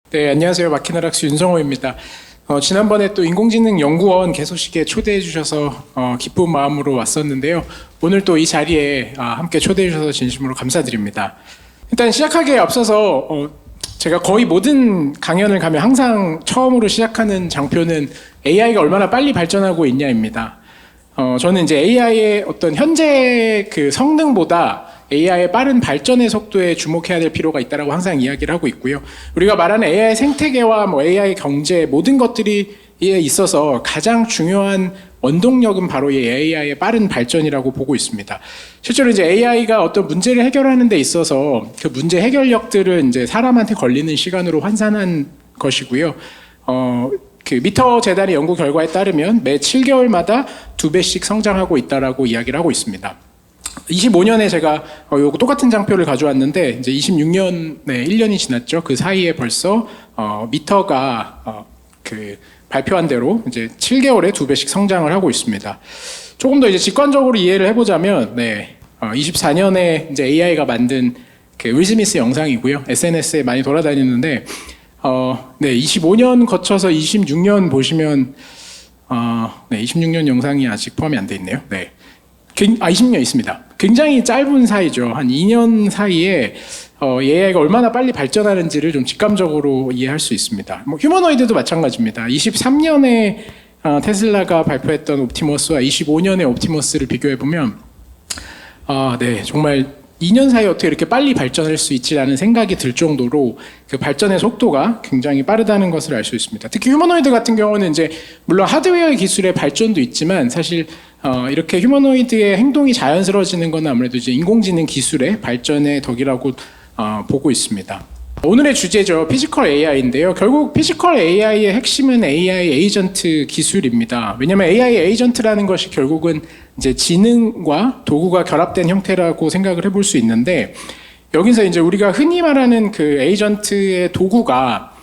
네, 안녕하세요. 마키나락스 윤성호입니다. 지난번에 또 인공지능 연구원 개소식에 초대해 주셔서 기쁜 마음으로 왔었는데요. 오늘 또 이 자리에 함께 초대해 주셔서 진심으로 감사드립니다. 일단 시작하기에 앞서서 제가 거의 모든 강연을 가면 항상 처음으로 시작하는 장표는 AI가 얼마나 빨리 발전하고 있냐입니다. 저는 이제 AI의 어떤 현재 그 성능보다 AI의 빠른 발전의 속도에 주목해야 될 필요가 있다고 항상 이야기를 하고 있고요. 우리가 말하는 AI 생태계와 AI 경제 모든 것들이 있어서 가장 중요한 원동력은 바로 이 AI의 빠른 발전이라고 보고 있습니다. 실제로 이제 AI가 어떤 문제를 해결하는 데 있어서 그 문제 해결력들을 이제 사람한테 걸리는 시간으로 환산한 것이고요. 그 미터 재단의 연구 결과에 따르면 매 7개월마다 2배씩 성장하고 있다라고 이야기를 하고 있습니다. 25년에 제가 요거 똑같은 장표를 가져왔는데 이제 26년, 1년이 지났죠. 그 사이에 벌써 미터가 그 발표한 대로 이제 7개월에 2배씩 성장을 하고 있습니다. 조금 더 이제 직관적으로 이해를 해보자면, 24년에 이제 AI가 만든 그 윌 스미스 영상이고요. SNS에 많이 돌아다니는데, 25년 거쳐서 26년 보시면, 26년 영상이 아직 포함이 안 돼 있네요. 20년 있습니다. 굉장히 짧은 사이죠. 한 2년 사이에 AI가 얼마나 빨리 발전하는지를 좀 직감적으로 이해할 수 있습니다. 휴머노이드도 마찬가지입니다. 23년에 테슬라가 발표했던 옵티머스와 25년의 옵티머스를 비교해보면 정말 2년 사이에 어떻게 이렇게 빨리 발전할 수 있지라는 생각이 들 정도로 그 발전의 속도가 굉장히 빠르다는 것을 알 수 있습니다. 특히 휴머노이드 같은 경우는 이제 물론 하드웨어 기술의 발전도 있지만 사실 이렇게 휴머노이드의 행동이 자연스러워지는 건 아무래도 이제 인공지능 기술의 발전의 덕이라고 보고 있습니다. 오늘의 주제죠. 피지컬 AI인데요. 결국 피지컬 AI의 핵심은 AI 에이전트 기술입니다. 왜냐하면 AI 에이전트라는 것이 결국은 이제 지능과 도구가 결합된 형태라고 생각을 해볼 수 있는데, 여기서 이제 우리가 흔히 말하는 그 에이전트의 도구가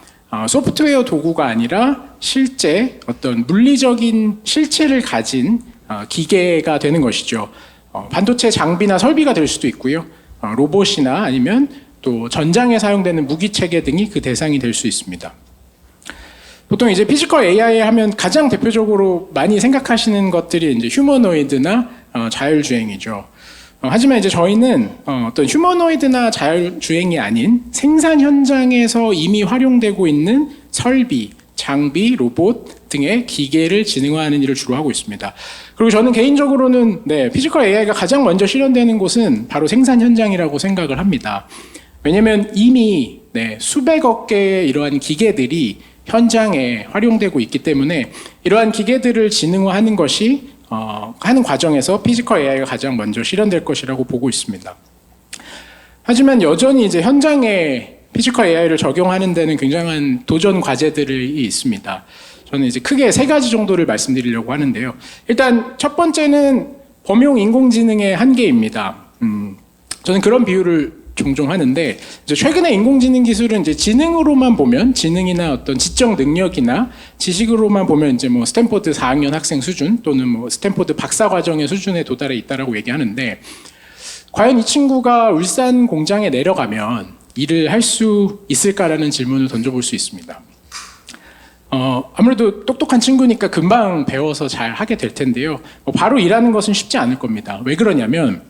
소프트웨어 도구가 아니라 실제 어떤 물리적인 실체를 가진 기계가 되는 것이죠. 반도체 장비나 설비가 될 수도 있고요. 로봇이나 아니면 또 전장에 사용되는 무기 체계 등이 그 대상이 될 수 있습니다. 보통 이제 피지컬 AI 하면 가장 대표적으로 많이 생각하시는 것들이 이제 휴머노이드나 자율주행이죠. 하지만 이제 저희는 어떤 휴머노이드나 자율주행이 아닌 생산 현장에서 이미 활용되고 있는 설비, 장비, 로봇 등의 기계를 지능화하는 일을 주로 하고 있습니다. 그리고 저는 개인적으로는 피지컬 AI가 가장 먼저 실현되는 곳은 바로 생산 현장이라고 생각을 합니다. 왜냐하면 이미 수백억 개의 이러한 기계들이 현장에 활용되고 있기 때문에 이러한 기계들을 지능화하는 것이 하는 과정에서 피지컬 AI가 가장 먼저 실현될 것이라고 보고 있습니다. 하지만 여전히 이제 현장에 피지컬 AI를 적용하는 데는 굉장한 도전 과제들이 있습니다. 저는 이제 크게 3가지 정도를 말씀드리려고 하는데요. 일단 첫 번째는 범용 인공지능의 한계입니다. 저는 그런 비유를 종종 하는데, 이제 최근에 인공지능 기술은 이제 지능으로만 보면, 지능이나 어떤 지적 능력이나 지식으로만 보면 이제 스탠포드 4학년 학생 수준 또는 스탠포드 박사 과정의 수준에 도달해 있다라고 얘기하는데, 과연 이 친구가 울산 공장에 내려가면 일을 할 수 있을까라는 질문을 던져볼 수 있습니다. 아무래도 똑똑한 친구니까 금방 배워서 잘 하게 될 텐데요. 바로 일하는 것은 쉽지 않을 겁니다. 왜 그러냐면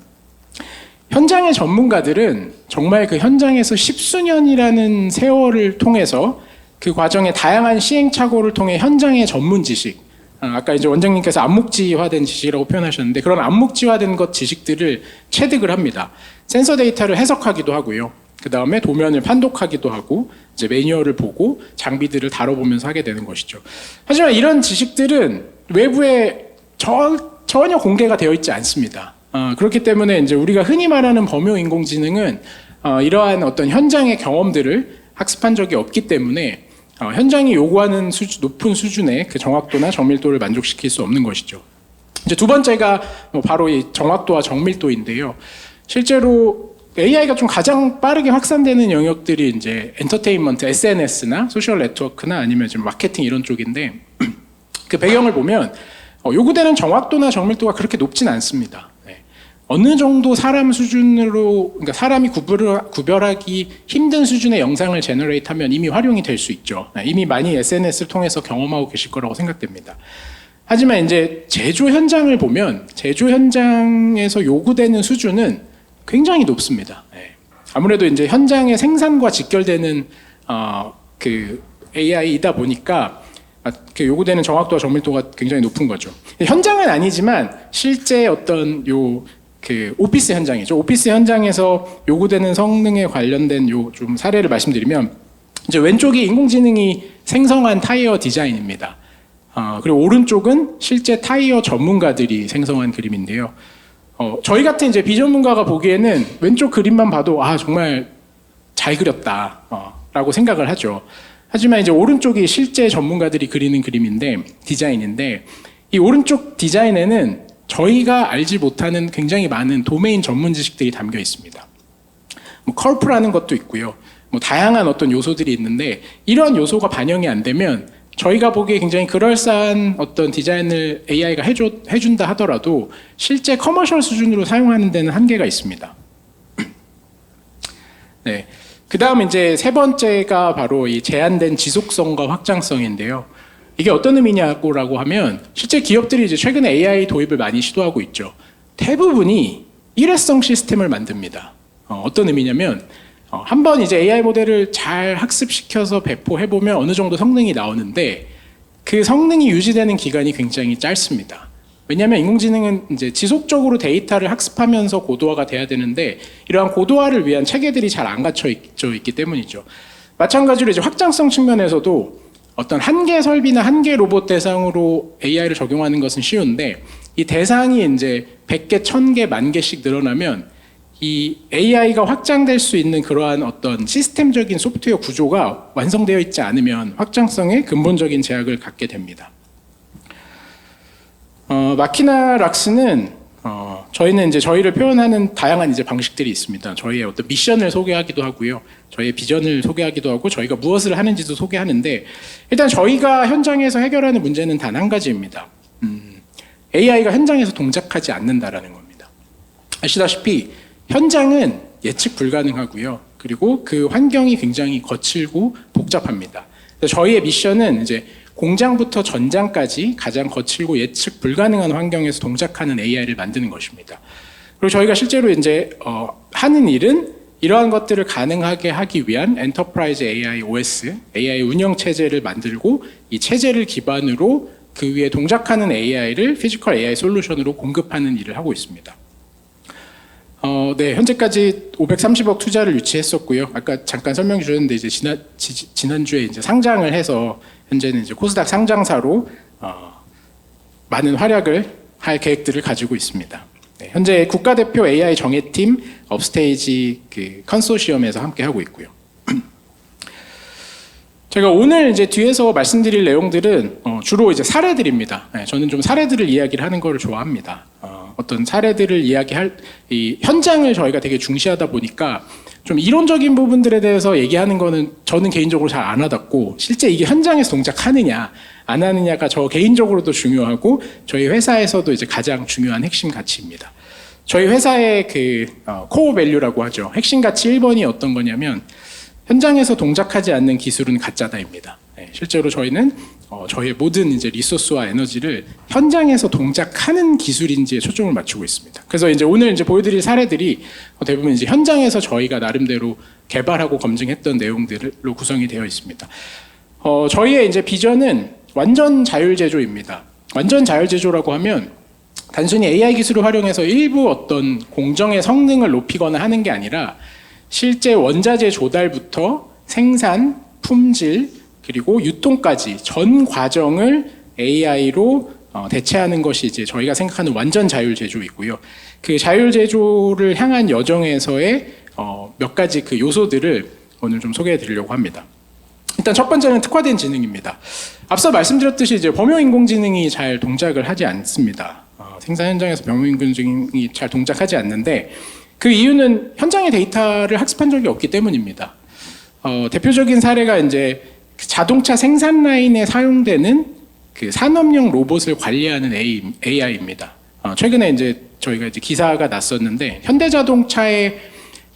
현장의 전문가들은 정말 그 현장에서 십수년이라는 세월을 통해서 그 과정의 다양한 시행착오를 통해 현장의 전문 지식, 아까 이제 원장님께서 암묵지화된 지식이라고 표현하셨는데 그런 암묵지화된 것 지식들을 체득을 합니다. 센서 데이터를 해석하기도 하고요. 그 다음에 도면을 판독하기도 하고 이제 매뉴얼을 보고 장비들을 다뤄보면서 하게 되는 것이죠. 하지만 이런 지식들은 외부에 전혀 공개가 되어 있지 않습니다. 그렇기 때문에 이제 우리가 흔히 말하는 범용 인공지능은 이러한 어떤 현장의 경험들을 학습한 적이 없기 때문에 현장이 요구하는 높은 수준의 그 정확도나 정밀도를 만족시킬 수 없는 것이죠. 이제 두 번째가 바로 이 정확도와 정밀도인데요. 실제로 AI가 좀 가장 빠르게 확산되는 영역들이 이제 엔터테인먼트, SNS나 소셜 네트워크나 아니면 좀 마케팅 이런 쪽인데 그 배경을 보면 요구되는 정확도나 정밀도가 그렇게 높진 않습니다. 어느 정도 사람 수준으로, 그러니까 사람이 구별하기 힘든 수준의 영상을 제너레이트하면 이미 활용이 될 수 있죠. 이미 많이 SNS를 통해서 경험하고 계실 거라고 생각됩니다. 하지만 이제 제조 현장을 보면 제조 현장에서 요구되는 수준은 굉장히 높습니다. 아무래도 이제 현장의 생산과 직결되는 그 AI이다 보니까 그 요구되는 정확도와 정밀도가 굉장히 높은 거죠. 현장은 아니지만 실제 어떤 그 오피스 현장이죠. 오피스 현장에서 요구되는 성능에 관련된 좀 사례를 말씀드리면, 이제 왼쪽이 인공지능이 생성한 타이어 디자인입니다. 그리고 오른쪽은 실제 타이어 전문가들이 생성한 그림인데요. 저희 같은 이제 비전문가가 보기에는 왼쪽 그림만 봐도 정말 잘 그렸다 라고 생각을 하죠. 하지만 이제 오른쪽이 실제 전문가들이 그리는 디자인인데, 이 오른쪽 디자인에는 저희가 알지 못하는 굉장히 많은 도메인 전문 지식들이 담겨 있습니다. 컬프라는 것도 있고요. 다양한 어떤 요소들이 있는데, 이러한 요소가 반영이 안 되면 저희가 보기에 굉장히 그럴싸한 어떤 디자인을 AI가 해준다 하더라도 실제 커머셜 수준으로 사용하는 데는 한계가 있습니다. 네. 그 다음 이제 세 번째가 바로 이 제한된 지속성과 확장성인데요. 이게 어떤 의미냐고 하면, 실제 기업들이 이제 최근에 AI 도입을 많이 시도하고 있죠. 대부분이 일회성 시스템을 만듭니다. 어떤 의미냐면, 한번 이제 AI 모델을 잘 학습시켜서 배포해보면 어느 정도 성능이 나오는데, 그 성능이 유지되는 기간이 굉장히 짧습니다. 왜냐하면 인공지능은 이제 지속적으로 데이터를 학습하면서 고도화가 돼야 되는데, 이러한 고도화를 위한 체계들이 잘 안 갖춰 있기 때문이죠. 마찬가지로 이제 확장성 측면에서도 어떤 한 개 설비나 한 개 로봇 대상으로 AI를 적용하는 것은 쉬운데, 이 대상이 이제 100개, 1000개, 10,000개씩 늘어나면 이 AI가 확장될 수 있는 그러한 어떤 시스템적인 소프트웨어 구조가 완성되어 있지 않으면 확장성에 근본적인 제약을 갖게 됩니다. 마키나 락스는 저희는 이제 저희를 표현하는 다양한 이제 방식들이 있습니다. 저희의 어떤 미션을 소개하기도 하고요, 저희의 비전을 소개하기도 하고, 저희가 무엇을 하는지도 소개하는데, 일단 저희가 현장에서 해결하는 문제는 단 한 가지입니다. AI가 현장에서 동작하지 않는다라는 겁니다. 아시다시피 현장은 예측 불가능하고요, 그리고 그 환경이 굉장히 거칠고 복잡합니다. 그래서 저희의 미션은 이제 공장부터 전장까지 가장 거칠고 예측 불가능한 환경에서 동작하는 AI를 만드는 것입니다. 그리고 저희가 실제로 이제 하는 일은 이러한 것들을 가능하게 하기 위한 엔터프라이즈 AI OS, AI 운영 체제를 만들고, 이 체제를 기반으로 그 위에 동작하는 AI를 피지컬 AI 솔루션으로 공급하는 일을 하고 있습니다. 네, 현재까지 530억 투자를 유치했었고요. 아까 잠깐 설명 주셨는데, 이제 지난주에 이제 상장을 해서 현재는 이제 코스닥 상장사로 많은 활약을 할 계획들을 가지고 있습니다. 네, 현재 국가대표 AI 정예팀 업스테이지 그 컨소시엄에서 함께 하고 있고요. 제가 오늘 이제 뒤에서 말씀드릴 내용들은 주로 이제 사례들입니다. 네, 저는 좀 사례들을 이야기를 하는 걸 좋아합니다. 어떤 사례들을 이야기할 이 현장을 저희가 되게 중시하다 보니까 좀 이론적인 부분들에 대해서 얘기하는 거는 저는 개인적으로 잘 안 와닿고, 실제 이게 현장에서 동작하느냐 안 하느냐가 저 개인적으로도 중요하고 저희 회사에서도 이제 가장 중요한 핵심 가치입니다. 저희 회사의 그 코어 밸류라고 하죠. 핵심 가치 1번이 어떤 거냐면, 현장에서 동작하지 않는 기술은 가짜다입니다. 네, 실제로 저희는 저희의 모든 이제 리소스와 에너지를 현장에서 동작하는 기술인지에 초점을 맞추고 있습니다. 그래서 이제 오늘 이제 보여드릴 사례들이 대부분 이제 현장에서 저희가 나름대로 개발하고 검증했던 내용들로 구성이 되어 있습니다. 저희의 이제 비전은 완전 자율 제조입니다. 완전 자율 제조라고 하면 단순히 AI 기술을 활용해서 일부 어떤 공정의 성능을 높이거나 하는 게 아니라, 실제 원자재 조달부터 생산, 품질, 그리고 유통까지 전 과정을 AI로 대체하는 것이 이제 저희가 생각하는 완전 자율 제조이고요. 그 자율 제조를 향한 여정에서의 몇 가지 그 요소들을 오늘 좀 소개해 드리려고 합니다. 일단 첫 번째는 특화된 지능입니다. 앞서 말씀드렸듯이 이제 범용 인공지능이 잘 동작을 하지 않습니다. 생산 현장에서 범용 인공지능이 잘 동작하지 않는데, 그 이유는 현장의 데이터를 학습한 적이 없기 때문입니다. 대표적인 사례가 이제 자동차 생산 라인에 사용되는 그 산업용 로봇을 관리하는 AI입니다. 최근에 이제 저희가 이제 기사가 났었는데 현대자동차의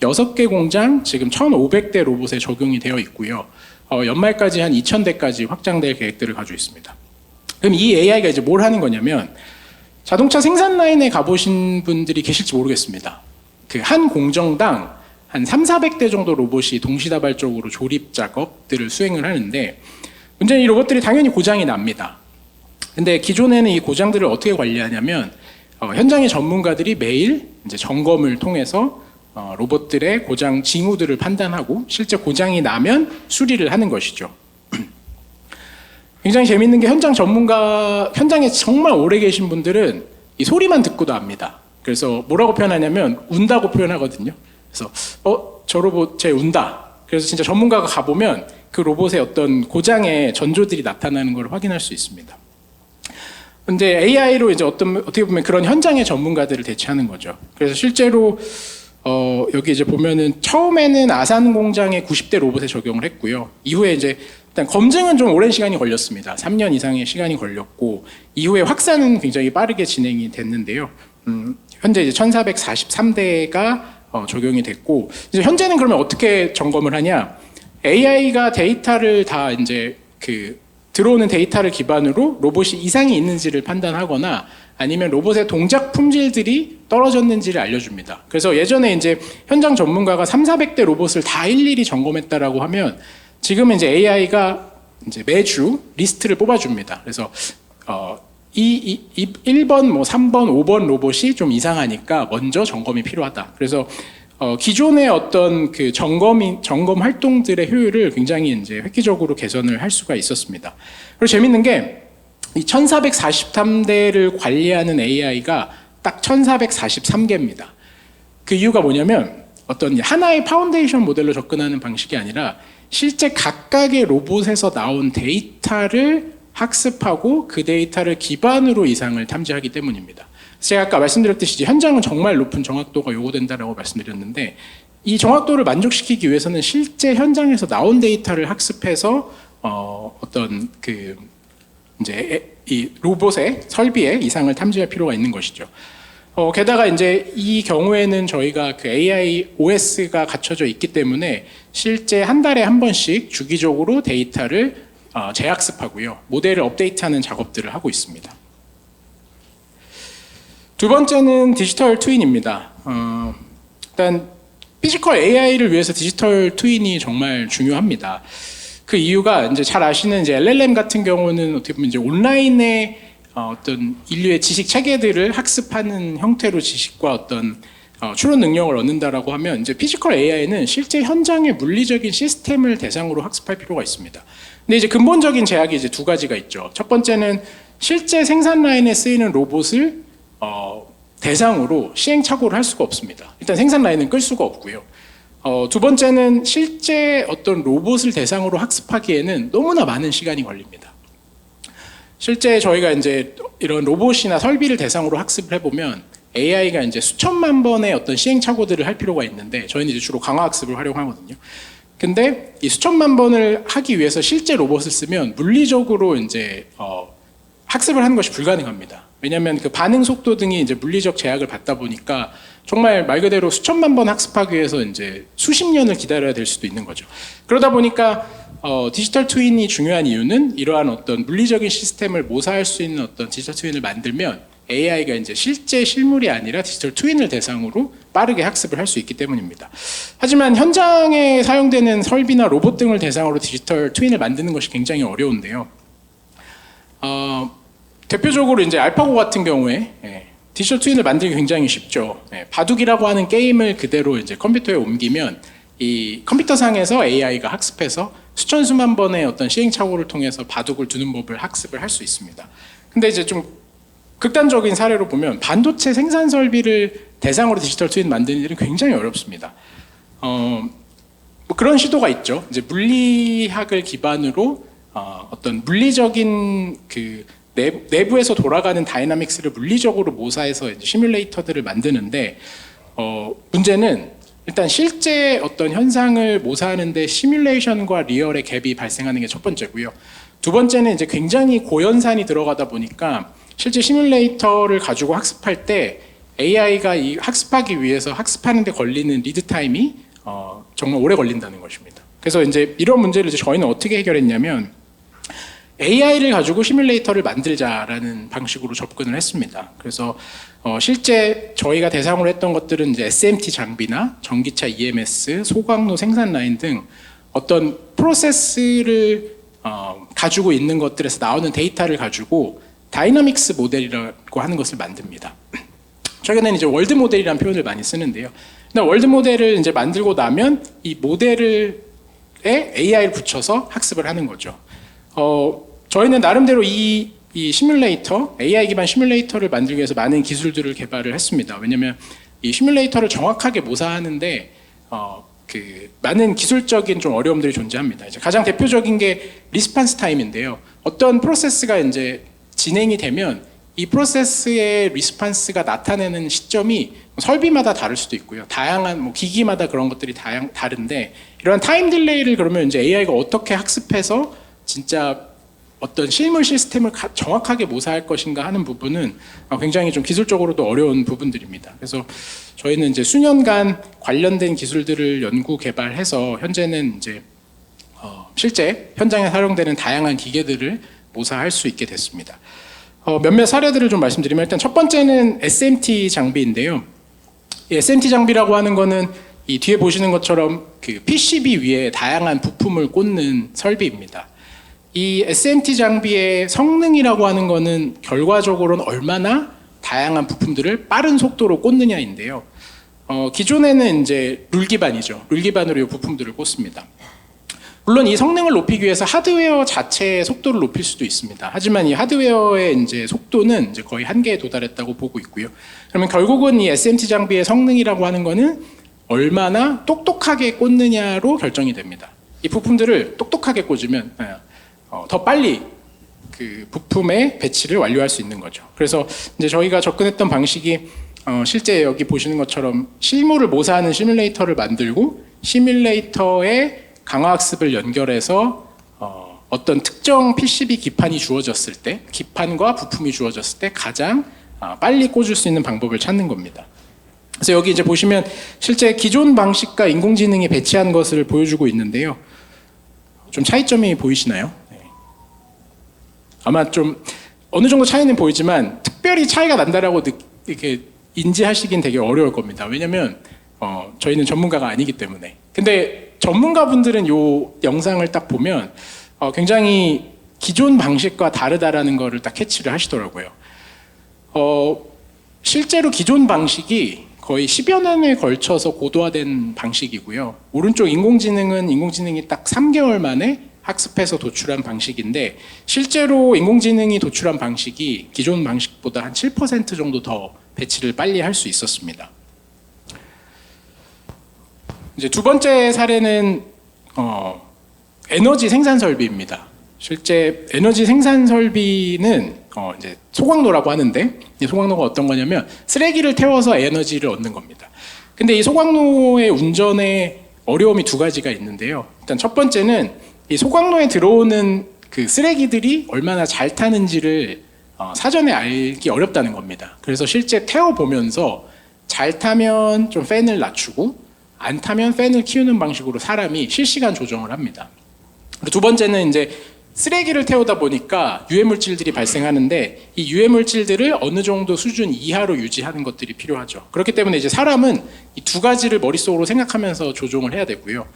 6개 공장 지금 1,500대 로봇에 적용이 되어 있고요. 연말까지 한 2,000대까지 확장될 계획들을 가지고 있습니다. 그럼 이 AI가 이제 뭘 하는 거냐면 자동차 생산 라인에 가보신 분들이 계실지 모르겠습니다. 그 한 공정당 한 3,400대 정도 로봇이 동시다발적으로 조립 작업들을 수행을 하는데 문제는 이 로봇들이 당연히 고장이 납니다. 근데 기존에는 이 고장들을 어떻게 관리하냐면 현장의 전문가들이 매일 이제 점검을 통해서 로봇들의 고장 징후들을 판단하고 실제 고장이 나면 수리를 하는 것이죠. 굉장히 재밌는 게 현장에 정말 오래 계신 분들은 이 소리만 듣고도 압니다. 그래서 뭐라고 표현하냐면 운다고 표현하거든요. 그래서 저 로봇 쟤 운다. 그래서 진짜 전문가가 가보면 그 로봇의 어떤 고장의 전조들이 나타나는 걸 확인할 수 있습니다. 근데 AI로 이제 어떻게 보면 그런 현장의 전문가들을 대체하는 거죠. 그래서 실제로 여기 이제 보면은 처음에는 아산 공장에 90대 로봇에 적용을 했고요. 이후에 이제 일단 검증은 좀 오랜 시간이 걸렸습니다. 3년 이상의 시간이 걸렸고 이후에 확산은 굉장히 빠르게 진행이 됐는데요. 현재 이제 1,443대가 적용이 됐고 이제 현재는 그러면 어떻게 점검을 하냐? AI가 데이터를 다 이제 들어오는 데이터를 기반으로 로봇이 이상이 있는지를 판단하거나 아니면 로봇의 동작 품질들이 떨어졌는지를 알려줍니다. 그래서 예전에 이제 현장 전문가가 3,400대 로봇을 다 일일이 점검했다라고 하면 지금은 이제 AI가 이제 매주 리스트를 뽑아줍니다. 그래서 1번, 3번, 5번 로봇이 좀 이상하니까 먼저 점검이 필요하다. 그래서 기존의 어떤 그 점검 활동들의 효율을 굉장히 이제 획기적으로 개선을 할 수가 있었습니다. 그리고 재밌는 게 이 1,443대를 관리하는 AI가 딱 1,443개입니다. 그 이유가 뭐냐면 어떤 하나의 파운데이션 모델로 접근하는 방식이 아니라 실제 각각의 로봇에서 나온 데이터를 학습하고 그 데이터를 기반으로 이상을 탐지하기 때문입니다. 제가 아까 말씀드렸듯이 현장은 정말 높은 정확도가 요구된다라고 말씀드렸는데 이 정확도를 만족시키기 위해서는 실제 현장에서 나온 데이터를 학습해서 어떤 이제 이 로봇의 설비에 이상을 탐지할 필요가 있는 것이죠. 게다가 이제 이 경우에는 저희가 그 AI OS가 갖춰져 있기 때문에 실제 한 달에 한 번씩 주기적으로 데이터를 재학습하고요. 모델을 업데이트하는 작업들을 하고 있습니다. 두 번째는 디지털 트윈입니다. 일단 피지컬 AI를 위해서 디지털 트윈이 정말 중요합니다. 그 이유가 이제 잘 아시는 이제 LLM 같은 경우는 어떻게 보면 이제 온라인의 어떤 인류의 지식 체계들을 학습하는 형태로 지식과 어떤 추론 능력을 얻는다라고 하면 이제 피지컬 AI는 실제 현장의 물리적인 시스템을 대상으로 학습할 필요가 있습니다. 근데 이제 근본적인 제약이 이제 두 가지가 있죠. 첫 번째는 실제 생산 라인에 쓰이는 로봇을 대상으로 시행착오를 할 수가 없습니다. 일단 생산 라인은 끌 수가 없고요. 두 번째는 실제 어떤 로봇을 대상으로 학습하기에는 너무나 많은 시간이 걸립니다. 실제 저희가 이제 이런 로봇이나 설비를 대상으로 학습을 해보면 AI가 이제 수천만 번의 어떤 시행착오들을 할 필요가 있는데 저희는 이제 주로 강화학습을 활용하거든요. 근데 이 수천만 번을 하기 위해서 실제 로봇을 쓰면 물리적으로 이제 학습을 하는 것이 불가능합니다. 왜냐하면 그 반응 속도 등이 이제 물리적 제약을 받다 보니까 정말 말 그대로 수천만 번 학습하기 위해서 이제 수십 년을 기다려야 될 수도 있는 거죠. 그러다 보니까 디지털 트윈이 중요한 이유는 이러한 어떤 물리적인 시스템을 모사할 수 있는 어떤 디지털 트윈을 만들면 AI가 이제 실제 실물이 아니라 디지털 트윈을 대상으로 빠르게 학습을 할 수 있기 때문입니다. 하지만 현장에 사용되는 설비나 로봇 등을 대상으로 디지털 트윈을 만드는 것이 굉장히 어려운데요. 대표적으로 이제 알파고 같은 경우에 디지털 트윈을 만들기 굉장히 쉽죠. 바둑이라고 하는 게임을 그대로 이제 컴퓨터에 옮기면 이 컴퓨터상에서 AI가 학습해서 수천 수만 번의 어떤 시행착오를 통해서 바둑을 두는 법을 학습을 할 수 있습니다. 근데 이제 좀 극단적인 사례로 보면 반도체 생산 설비를 대상으로 디지털 트윈 만드는 일은 굉장히 어렵습니다. 뭐 그런 시도가 있죠. 이제 물리학을 기반으로 어떤 물리적인 그 내부에서 돌아가는 다이나믹스를 물리적으로 모사해서 이제 시뮬레이터들을 만드는데 문제는 일단 실제 어떤 현상을 모사하는데 시뮬레이션과 리얼의 갭이 발생하는 게 첫 번째고요. 두 번째는 이제 굉장히 고연산이 들어가다 보니까 실제 시뮬레이터를 가지고 학습할 때 AI가 이 학습하기 위해서 학습하는데 걸리는 리드 타임이 정말 오래 걸린다는 것입니다. 그래서 이제 이런 문제를 이제 저희는 어떻게 해결했냐면 AI를 가지고 시뮬레이터를 만들자라는 방식으로 접근을 했습니다. 그래서 실제 저희가 대상으로 했던 것들은 이제 SMT 장비나 전기차 EMS, 소각로 생산 라인 등 어떤 프로세스를 가지고 있는 것들에서 나오는 데이터를 가지고 다이나믹스 모델이라고 하는 것을 만듭니다. 최근에는 이제 월드 모델이라는 표현을 많이 쓰는데요. 월드 모델을 이제 만들고 나면 이 모델에 AI를 붙여서 학습을 하는 거죠. 저희는 나름대로 이 시뮬레이터, AI 기반 시뮬레이터를 만들기 위해서 많은 기술들을 개발을 했습니다. 왜냐하면 이 시뮬레이터를 정확하게 모사하는데 많은 기술적인 좀 어려움들이 존재합니다. 이제 가장 대표적인 게 리스판스 타임인데요. 어떤 프로세스가 이제 진행이 되면 이 프로세스의 리스판스가 나타내는 시점이 설비마다 다를 수도 있고요. 다양한 기기마다 그런 것들이 다른데 이러한 타임 딜레이를 그러면 이제 AI가 어떻게 학습해서 진짜 어떤 실물 시스템을 정확하게 모사할 것인가 하는 부분은 굉장히 좀 기술적으로도 어려운 부분들입니다. 그래서 저희는 이제 수년간 관련된 기술들을 연구 개발해서 현재는 이제 실제 현장에 사용되는 다양한 기계들을 모사할 수 있게 됐습니다. 몇몇 사례들을 좀 말씀드리면 일단 첫 번째는 SMT 장비인데요. 이 SMT 장비라고 하는 거는 이 뒤에 보시는 것처럼 그 PCB 위에 다양한 부품을 꽂는 설비입니다. 이 SMT 장비의 성능이라고 하는 거는 결과적으로는 얼마나 다양한 부품들을 빠른 속도로 꽂느냐인데요. 기존에는 이제 룰 기반이죠. 룰 기반으로 이 부품들을 꽂습니다. 물론 이 성능을 높이기 위해서 하드웨어 자체의 속도를 높일 수도 있습니다. 하지만 이 하드웨어의 이제 속도는 이제 거의 한계에 도달했다고 보고 있고요. 그러면 결국은 이 SMT 장비의 성능이라고 하는 거는 얼마나 똑똑하게 꽂느냐로 결정이 됩니다. 이 부품들을 똑똑하게 꽂으면 더 빨리 그 부품의 배치를 완료할 수 있는 거죠. 그래서 이제 저희가 접근했던 방식이 실제 여기 보시는 것처럼 실물을 모사하는 시뮬레이터를 만들고 시뮬레이터에 강화학습을 연결해서 어떤 특정 PCB 기판이 주어졌을 때, 기판과 부품이 주어졌을 때 가장 빨리 꽂을 수 있는 방법을 찾는 겁니다. 그래서 여기 이제 보시면 실제 기존 방식과 인공지능이 배치한 것을 보여주고 있는데요. 좀 차이점이 보이시나요? 네. 아마 좀 어느 정도 차이는 보이지만 특별히 차이가 난다라고 이렇게 인지하시긴 되게 어려울 겁니다. 왜냐면 저희는 전문가가 아니기 때문에. 근데 전문가분들은 이 영상을 딱 보면 굉장히 기존 방식과 다르다라는 거를 딱 캐치를 하시더라고요. 실제로 기존 방식이 거의 10여 년에 걸쳐서 고도화된 방식이고요. 오른쪽 인공지능이 딱 3개월 만에 학습해서 도출한 방식인데 실제로 인공지능이 도출한 방식이 기존 방식보다 한 7% 정도 더 배치를 빨리 할 수 있었습니다. 이제 두 번째 사례는 에너지 생산 설비입니다. 실제 에너지 생산 설비는 이제 소각로라고 하는데 이 소각로가 어떤 거냐면 쓰레기를 태워서 에너지를 얻는 겁니다. 근데 이 소각로의 운전에 어려움이 두 가지가 있는데요. 일단 첫 번째는 이 소각로에 들어오는 그 쓰레기들이 얼마나 잘 타는지를 사전에 알기 어렵다는 겁니다. 그래서 실제 태워보면서 잘 타면 좀 팬을 낮추고 안 타면 팬을 키우는 방식으로 사람이 실시간 조정을 합니다. 그리고 두 번째는 이제 쓰레기를 태우다 보니까 유해물질들이 발생하는데 이 유해물질들을 어느 정도 수준 이하로 유지하는 것들이 필요하죠. 그렇기 때문에 이제 사람은 이 두 가지를 머릿속으로 생각하면서 조종을 해야 되고요.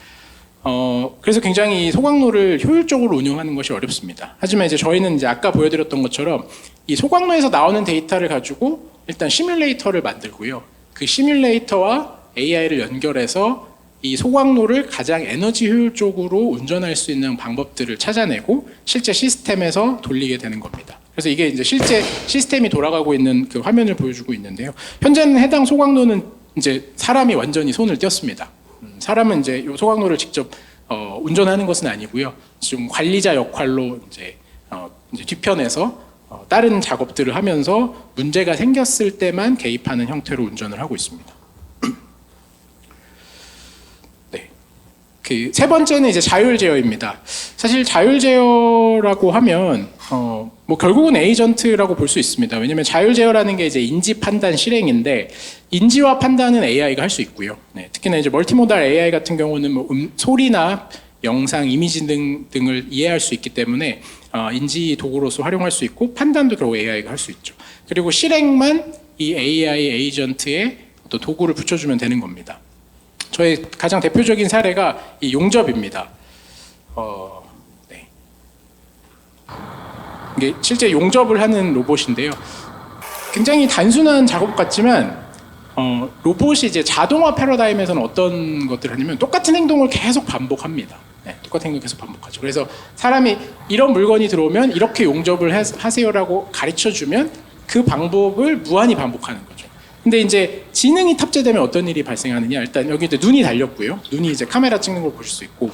그래서 굉장히 소각로를 효율적으로 운영하는 것이 어렵습니다. 하지만 이제 저희는 이제 아까 보여드렸던 것처럼 이 소각로에서 나오는 데이터를 가지고 일단 시뮬레이터를 만들고요. 그 시뮬레이터와 AI를 연결해서 이 소각로를 가장 에너지 효율적으로 운전할 수 있는 방법들을 찾아내고 실제 시스템에서 돌리게 되는 겁니다. 그래서 이게 이제 실제 시스템이 돌아가고 있는 그 화면을 보여주고 있는데요. 현재는 해당 소각로는 이제 사람이 완전히 손을 떼었습니다. 사람은 이제 이 소각로를 직접 운전하는 것은 아니고요. 좀 관리자 역할로 이제 뒤편에서 다른 작업들을 하면서 문제가 생겼을 때만 개입하는 형태로 운전을 하고 있습니다. 그 세 번째는 이제 자율 제어입니다. 사실 자율 제어라고 하면 뭐 결국은 에이전트라고 볼 수 있습니다. 왜냐하면 자율 제어라는 게 이제 인지 판단 실행인데 인지와 판단은 AI가 할 수 있고요. 네, 특히나 이제 멀티모달 AI 같은 경우는 뭐 소리나 영상, 이미지 등을 이해할 수 있기 때문에 인지 도구로서 활용할 수 있고 판단도 결국 AI가 할 수 있죠. 그리고 실행만 이 AI 에이전트에 어떤 도구를 붙여주면 되는 겁니다. 저의 가장 대표적인 사례가 이 용접입니다. 네. 이게 실제 용접을 하는 로봇인데요. 굉장히 단순한 작업 같지만 로봇이 이제 자동화 패러다임에서는 어떤 것들을 하냐면 똑같은 행동을 계속 반복합니다. 네, 똑같은 행동을 계속 반복하죠. 그래서 사람이 이런 물건이 들어오면 이렇게 용접을 하세요라고 가르쳐주면 그 방법을 무한히 반복하는 거죠. 근데 이제 지능이 탑재되면 어떤 일이 발생하느냐? 일단 여기 이제 눈이 달렸고요. 눈이 이제 카메라 찍는 걸 보실 수 있고,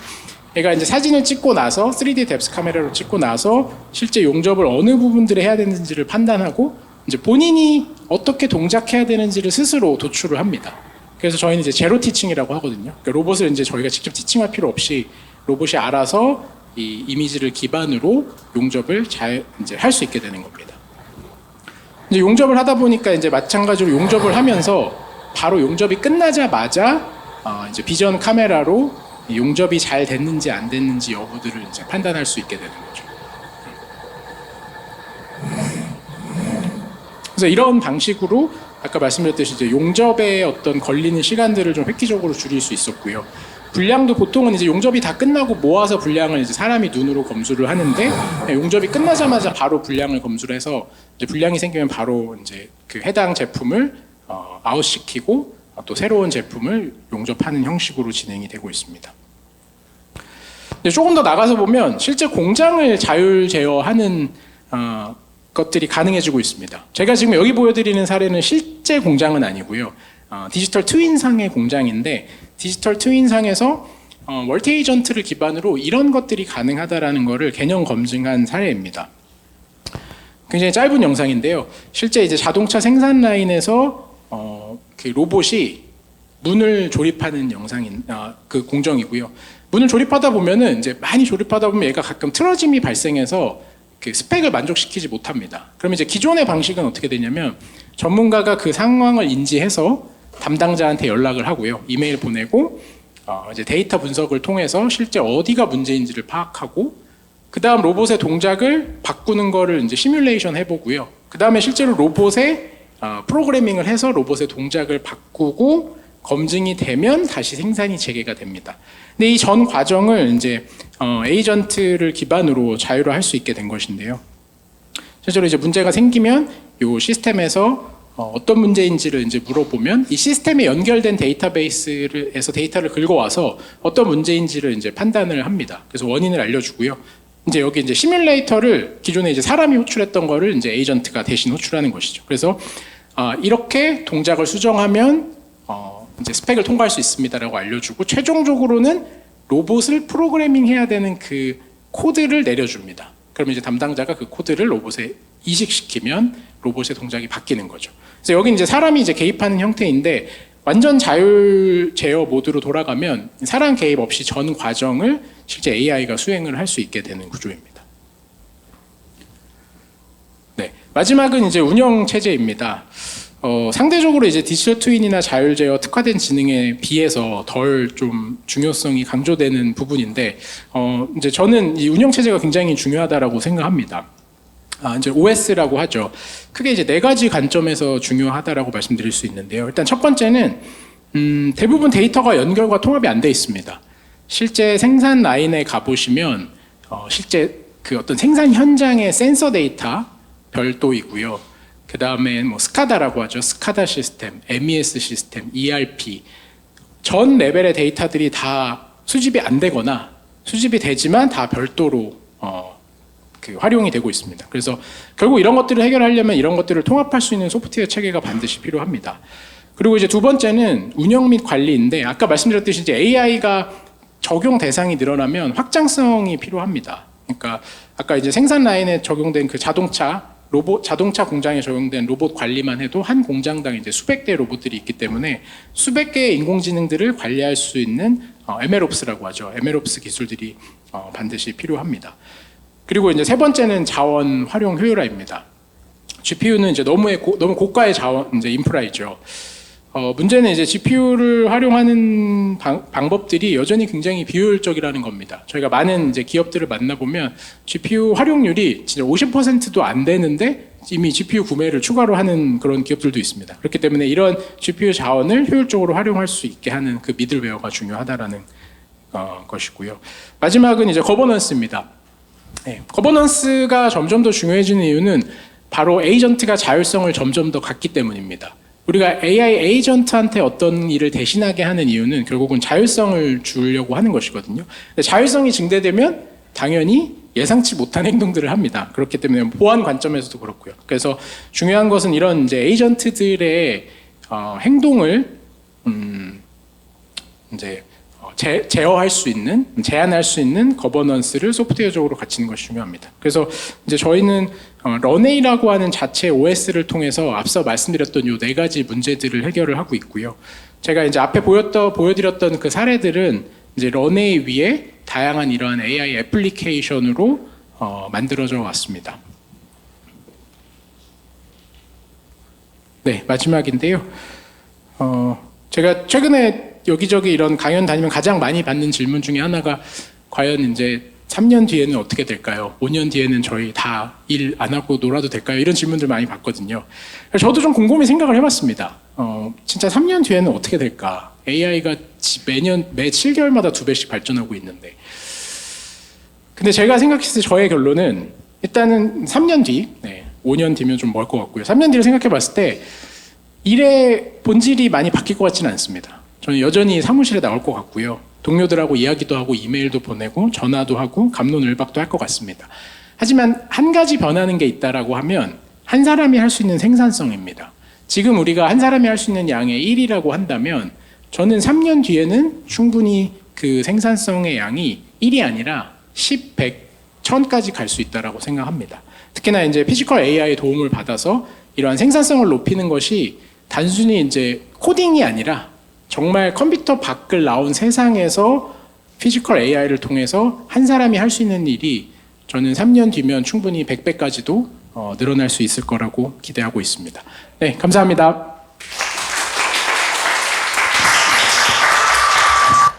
얘가 이제 사진을 찍고 나서 3D 뎁스 카메라로 찍고 나서 실제 용접을 어느 부분들에 해야 되는지를 판단하고 이제 본인이 어떻게 동작해야 되는지를 스스로 도출을 합니다. 그래서 저희는 이제 제로 티칭이라고 하거든요. 그러니까 로봇을 이제 저희가 직접 티칭할 필요 없이 로봇이 알아서 이 이미지를 기반으로 용접을 잘 이제 할 수 있게 되는 겁니다. 이제 용접을 하다 보니까 이제 마찬가지로 용접을 하면서 바로 용접이 끝나자마자 이제 비전 카메라로 용접이 잘 됐는지 안 됐는지 여부들을 이제 판단할 수 있게 되는 거죠. 그래서 이런 방식으로 아까 말씀드렸듯이 이제 용접에 어떤 걸리는 시간들을 좀 획기적으로 줄일 수 있었고요. 분량도 보통은 이제 용접이 다 끝나고 모아서 분량을 이제 사람이 눈으로 검수를 하는데 용접이 끝나자마자 바로 분량을 검수를 해서 이제 분량이 생기면 바로 이제 그 해당 제품을 아웃시키고 또 새로운 제품을 용접하는 형식으로 진행이 되고 있습니다. 조금 더 나가서 보면 실제 공장을 자율 제어하는 것들이 가능해지고 있습니다. 제가 지금 여기 보여드리는 사례는 실제 공장은 아니고요. 디지털 트윈상의 공장인데 디지털 트윈상에서 멀티 에이전트를 기반으로 이런 것들이 가능하다라는 것을 개념 검증한 사례입니다. 굉장히 짧은 영상인데요. 실제 이제 자동차 생산 라인에서 그 로봇이 문을 조립하는 영상인 그 공정이고요. 문을 조립하다 보면은 이제 많이 조립하다 보면 얘가 가끔 틀어짐이 발생해서 그 스펙을 만족시키지 못합니다. 그럼 이제 기존의 방식은 어떻게 되냐면 전문가가 그 상황을 인지해서 담당자한테 연락을 하고요. 이메일 보내고 이제 데이터 분석을 통해서 실제 어디가 문제인지를 파악하고 그 다음 로봇의 동작을 바꾸는 거를 이제 시뮬레이션 해보고요. 그 다음에 실제로 로봇에 프로그래밍을 해서 로봇의 동작을 바꾸고 검증이 되면 다시 생산이 재개가 됩니다. 근데 이 전 과정을 이제 에이전트를 기반으로 자유로 할 수 있게 된 것인데요. 실제로 이제 문제가 생기면 이 시스템에서 어떤 문제인지를 이제 물어보면 이 시스템에 연결된 데이터베이스에서 데이터를 긁어와서 어떤 문제인지를 이제 판단을 합니다. 그래서 원인을 알려주고요. 이제 여기 이제 시뮬레이터를 기존에 이제 사람이 호출했던 거를 이제 에이전트가 대신 호출하는 것이죠. 그래서 이렇게 동작을 수정하면 이제 스펙을 통과할 수 있습니다라고 알려주고 최종적으로는 로봇을 프로그래밍해야 되는 그 코드를 내려줍니다. 그러면 이제 담당자가 그 코드를 로봇에 이식시키면 로봇의 동작이 바뀌는 거죠. 그래서 여기 이제 사람이 이제 개입하는 형태인데 완전 자율 제어 모드로 돌아가면 사람 개입 없이 전 과정을 실제 AI가 수행을 할 수 있게 되는 구조입니다. 네, 마지막은 이제 운영 체제입니다. 상대적으로 이제 디지털 트윈이나 자율 제어 특화된 지능에 비해서 덜 좀 중요성이 강조되는 부분인데 이제 저는 이 운영 체제가 굉장히 중요하다라고 생각합니다. 이제 OS라고 하죠. 크게 이제 4가지 관점에서 중요하다라고 말씀드릴 수 있는데요. 일단 첫 번째는 대부분 데이터가 연결과 통합이 안 돼 있습니다. 실제 생산 라인에 가보시면 실제 그 어떤 생산 현장의 센서 데이터 별도이고요. 그 다음에 뭐 스카다라고 하죠. 스카다 시스템, MES 시스템, ERP 전 레벨의 데이터들이 다 수집이 안 되거나 수집이 되지만 다 별도로 그 활용이 되고 있습니다. 그래서 결국 이런 것들을 해결하려면 이런 것들을 통합할 수 있는 소프트웨어 체계가 반드시 필요합니다. 그리고 이제 두 번째는 운영 및 관리인데 아까 말씀드렸듯이 이제 AI가 적용 대상이 늘어나면 확장성이 필요합니다. 그러니까 아까 이제 생산 라인에 적용된 그 자동차 공장에 적용된 로봇 관리만 해도 한 공장당 이제 수백 대의 로봇들이 있기 때문에 수백 개의 인공지능들을 관리할 수 있는 MLOps라고 하죠. MLOps 기술들이 반드시 필요합니다. 그리고 이제 세 번째는 자원 활용 효율화입니다. GPU는 이제 너무 고가의 자원 이제 인프라이죠. 문제는 이제 GPU를 활용하는 방법들이 여전히 굉장히 비효율적이라는 겁니다. 저희가 많은 이제 기업들을 만나보면 GPU 활용률이 진짜 50%도 안 되는데 이미 GPU 구매를 추가로 하는 그런 기업들도 있습니다. 그렇기 때문에 이런 GPU 자원을 효율적으로 활용할 수 있게 하는 그 미들웨어가 중요하다라는 것이고요. 마지막은 이제 거버넌스입니다. 네, 거버넌스가 점점 더 중요해지는 이유는 바로 에이전트가 자율성을 점점 더 갖기 때문입니다. 우리가 AI 에이전트한테 어떤 일을 대신하게 하는 이유는 결국은 자율성을 주려고 하는 것이거든요. 자율성이 증대되면 당연히 예상치 못한 행동들을 합니다. 그렇기 때문에 보안 관점에서도 그렇고요. 그래서 중요한 것은 이런 이제 에이전트들의 행동을 이제 제어할 수 있는, 제한할 수 있는 거버넌스를 소프트웨어적으로 갖추는 것이 중요합니다. 그래서 이제 저희는 런웨이라고 하는 자체 OS를 통해서 앞서 말씀드렸던 이 네 가지 문제들을 해결을 하고 있고요. 제가 이제 앞에 보여드렸던 그 사례들은 이제 런웨이 위에 다양한 이러한 AI 애플리케이션으로 만들어져 왔습니다. 네, 마지막인데요. 제가 최근에 여기저기 이런 강연 다니면 가장 많이 받는 질문 중에 하나가 과연 이제 3년 뒤에는 어떻게 될까요? 5년 뒤에는 저희 다 일 안 하고 놀아도 될까요? 이런 질문들 많이 받거든요. 저도 좀 곰곰이 생각을 해봤습니다. 진짜 3년 뒤에는 어떻게 될까? AI가 매 7개월마다 2배씩 발전하고 있는데. 근데 제가 생각했을 때 저의 결론은 일단은 3년 뒤, 5년 뒤면 좀 멀 것 같고요. 3년 뒤를 생각해 봤을 때 일의 본질이 많이 바뀔 것 같지는 않습니다. 저는 여전히 사무실에 나올 것 같고요. 동료들하고 이야기도 하고 이메일도 보내고 전화도 하고 갑론을박도 할 것 같습니다. 하지만 한 가지 변하는 게 있다라고 하면 한 사람이 할 수 있는 생산성입니다. 지금 우리가 한 사람이 할 수 있는 양의 1이라고 한다면 저는 3년 뒤에는 충분히 그 생산성의 양이 1이 아니라 10, 100, 1000까지 갈 수 있다라고 생각합니다. 특히나 이제 피지컬 AI의 도움을 받아서 이러한 생산성을 높이는 것이 단순히 이제 코딩이 아니라 정말 컴퓨터 밖을 나온 세상에서 피지컬 AI를 통해서 한 사람이 할 수 있는 일이 저는 3년 뒤면 충분히 100배까지도 늘어날 수 있을 거라고 기대하고 있습니다. 네, 감사합니다.